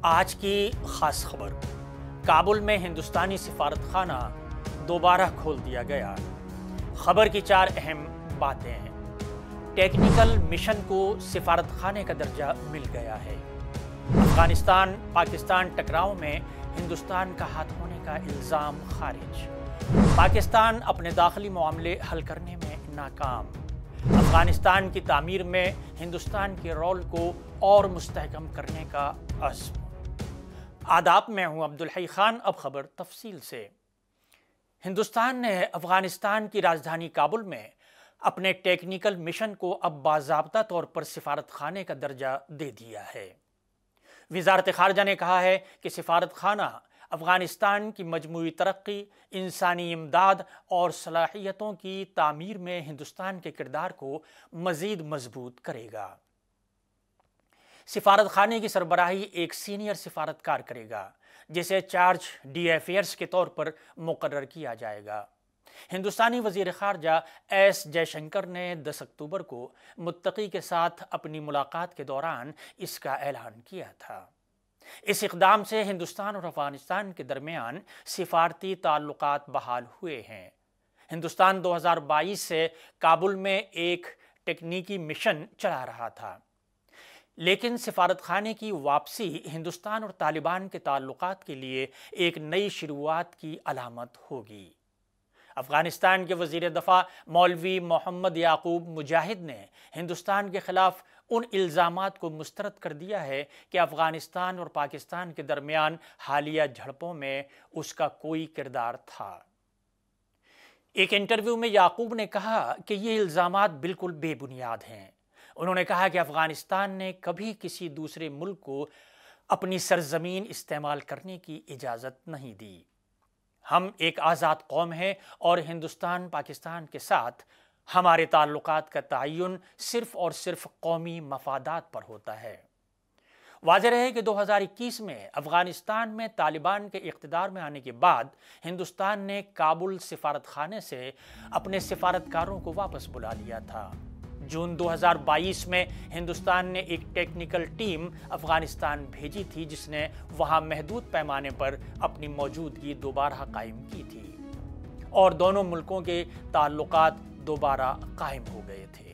آج کی خاص خبر، کابل میں ہندوستانی سفارت خانہ دوبارہ کھول دیا گیا۔ خبر کی 4 اہم باتیں ہیں۔ ٹیکنیکل مشن کو سفارت خانے کا درجہ مل گیا ہے۔ افغانستان پاکستان ٹکراؤ میں ہندوستان کا ہاتھ ہونے کا الزام خارج۔ پاکستان اپنے داخلی معاملے حل کرنے میں ناکام۔ افغانستان کی تعمیر میں ہندوستان کے رول کو اور مستحکم کرنے کا عزم۔ آداب، میں ہوں عبدالحی خان۔ اب خبر تفصیل سے۔ ہندوستان نے افغانستان کی راجدھانی کابل میں اپنے ٹیکنیکل مشن کو اب باضابطہ طور پر سفارت خانے کا درجہ دے دیا ہے۔ وزارت خارجہ نے کہا ہے کہ سفارت خانہ افغانستان کی مجموعی ترقی، انسانی امداد اور صلاحیتوں کی تعمیر میں ہندوستان کے کردار کو مزید مضبوط کرے گا۔ سفارت خانے کی سربراہی ایک سینئر سفارتکار کرے گا، جسے چارج ڈی افیئرز کے طور پر مقرر کیا جائے گا۔ ہندوستانی وزیر خارجہ ایس جے شنکر نے 10 اکتوبر کو متقی کے ساتھ اپنی ملاقات کے دوران اس کا اعلان کیا تھا۔ اس اقدام سے ہندوستان اور افغانستان کے درمیان سفارتی تعلقات بحال ہوئے ہیں۔ ہندوستان 2022 سے کابل میں ایک ٹیکنیکی مشن چلا رہا تھا، لیکن سفارت خانے کی واپسی ہندوستان اور طالبان کے تعلقات کے لیے ایک نئی شروعات کی علامت ہوگی۔ افغانستان کے وزیر دفاع مولوی محمد یعقوب مجاہد نے ہندوستان کے خلاف ان الزامات کو مسترد کر دیا ہے کہ افغانستان اور پاکستان کے درمیان حالیہ جھڑپوں میں اس کا کوئی کردار تھا۔ ایک انٹرویو میں یعقوب نے کہا کہ یہ الزامات بالکل بے بنیاد ہیں۔ انہوں نے کہا کہ افغانستان نے کبھی کسی دوسرے ملک کو اپنی سرزمین استعمال کرنے کی اجازت نہیں دی۔ ہم ایک آزاد قوم ہیں اور ہندوستان پاکستان کے ساتھ ہمارے تعلقات کا تعین صرف اور صرف قومی مفادات پر ہوتا ہے۔ واضح رہے کہ 2021 میں افغانستان میں طالبان کے اقتدار میں آنے کے بعد ہندوستان نے کابل سفارت خانے سے اپنے سفارتکاروں کو واپس بلا لیا تھا۔ جون 2022 میں ہندوستان نے ایک ٹیکنیکل ٹیم افغانستان بھیجی تھی، جس نے وہاں محدود پیمانے پر اپنی موجودگی دوبارہ قائم کی تھی اور دونوں ملکوں کے تعلقات دوبارہ قائم ہو گئے تھے۔